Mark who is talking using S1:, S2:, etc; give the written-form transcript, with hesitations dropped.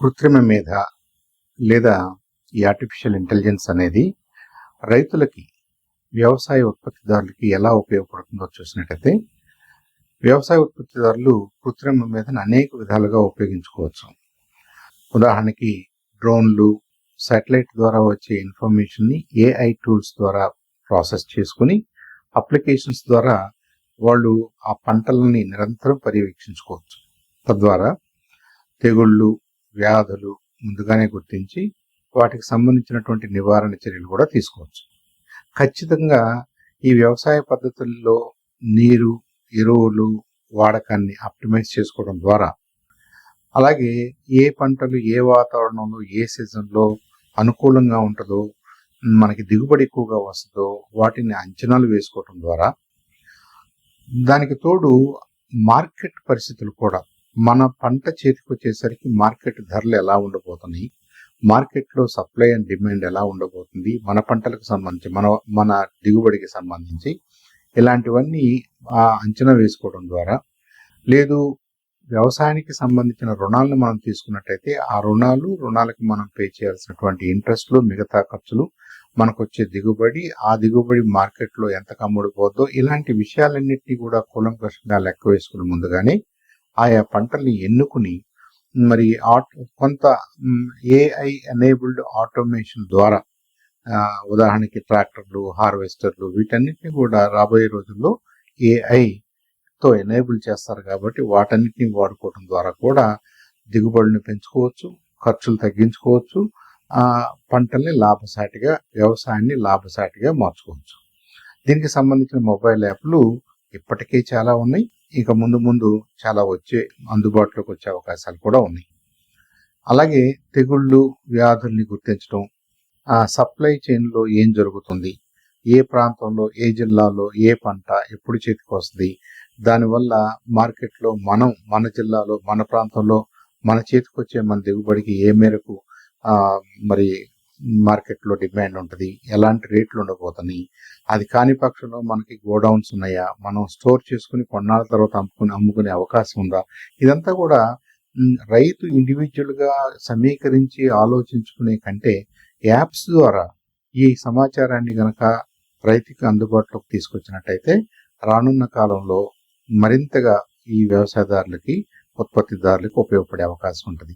S1: కృత్రిమ మేధ లేదా ఈ ఆర్టిఫిషియల్ ఇంటెలిజెన్స్ అనేది రైతులకి, వ్యవసాయ ఉత్పత్తిదారులకి ఎలా ఉపయోగపడుతుందో చూసినట్టయితే, వ్యవసాయ ఉత్పత్తిదారులు కృత్రిమ మేధను అనేక విధాలుగా ఉపయోగించుకోవచ్చు. ఉదాహరణకి డ్రోన్లు, శాటిలైట్ ద్వారా వచ్చే ఇన్ఫర్మేషన్ని ఏఐ టూల్స్ ద్వారా ప్రాసెస్ చేసుకుని అప్లికేషన్స్ ద్వారా వాళ్ళు ఆ పంటలని నిరంతరం పర్యవేక్షించుకోవచ్చు. తద్వారా తెగుళ్ళు, వ్యాధులు ముందుగానే గుర్తించి వాటికి సంబంధించినటువంటి నివారణ చర్యలు కూడా తీసుకోవచ్చు. ఖచ్చితంగా ఈ వ్యవసాయ పద్ధతుల్లో నీరు, ఎరువులు వాడకాన్ని ఆప్టిమైజ్ చేసుకోవడం ద్వారా, అలాగే ఏ పంటలు ఏ వాతావరణంలో ఏ సీజన్లో అనుకూలంగా ఉంటుందో, మనకి దిగుబడి ఎక్కువగా వస్తుందో వాటిని అంచనాలు వేసుకోవడం ద్వారా, దానికి తోడు మార్కెట్ పరిస్థితులు కూడా, మన పంట చేతికి వచ్చేసరికి మార్కెట్ ధరలు ఎలా ఉండబోతున్నాయి, మార్కెట్లో సప్లై అండ్ డిమాండ్ ఎలా ఉండబోతుంది, మన పంటలకు సంబంధించి మన దిగుబడికి సంబంధించి ఇలాంటివన్నీ అంచనా వేసుకోవడం ద్వారా, లేదు వ్యవసాయానికి సంబంధించిన రుణాలను మనం తీసుకున్నట్టయితే ఆ రుణాలకి మనం పే చేయాల్సినటువంటి ఇంట్రెస్ట్లు, మిగతా ఖర్చులు, మనకు వచ్చే దిగుబడి, ఆ దిగుబడి మార్కెట్లో ఎంత కమ్ముడిపోద్దో, ఇలాంటి విషయాలన్నింటినీ కూడా కూలంకషంగా లెక్క వేసుకుని ముందుగానే ఆయా పంటల్ని ఎన్నుకుని, మరి కొంత ఏఐ ఎనేబుల్డ్ ఆటోమేషన్ ద్వారా, ఉదాహరణకి ట్రాక్టర్లు, హార్వెస్టర్లు, వీటన్నిటిని కూడా రాబోయే రోజుల్లో ఏఐతో ఎనేబుల్ చేస్తారు. కాబట్టి వాటన్నిటిని వాడుకోవడం ద్వారా కూడా దిగుబడిని పెంచుకోవచ్చు, ఖర్చులు తగ్గించుకోవచ్చు, పంటల్ని లాభసాటిగా, వ్యవసాయాన్ని లాభసాటిగా మార్చుకోవచ్చు. దీనికి సంబంధించిన మొబైల్ యాప్లు ఇప్పటికే చాలా ఉన్నాయి. ఇక ముందు చాలా అందుబాటులోకి వచ్చే అవకాశాలు కూడా ఉన్నాయి. అలాగే తెగుళ్ళు, వ్యాధుల్ని గుర్తించడం, సప్లై చైన్లో ఏం జరుగుతుంది, ఏ ప్రాంతంలో, ఏ జిల్లాలో ఏ పంట ఎప్పుడు చేతికి వస్తుంది, దానివల్ల మార్కెట్లో మన జిల్లాలో, మన ప్రాంతంలో మన చేతికి వచ్చే మన దిగుబడికి ఏ మేరకు మరి మార్కెట్లో డిమాండ్ ఉంటుంది, ఎలాంటి రేట్లు ఉండబోతున్నాయి, అది కాని పక్షంలో మనకి గోడౌన్స్ ఉన్నాయా, మనం స్టోర్ చేసుకుని కొన్నాళ్ళ తర్వాత అమ్ముకునే అవకాశం ఉందా, ఇదంతా కూడా రైతు ఇండివిజువల్గా సమీకరించి ఆలోచించుకునే కంటే యాప్స్ ద్వారా ఈ సమాచారాన్ని గనక రైతుకి అందుబాటులోకి తీసుకొచ్చినట్టయితే రానున్న కాలంలో మరింతగా ఈ వ్యవసాయదారులకి, ఉత్పత్తిదారులకు ఉపయోగపడే అవకాశం ఉంటుంది.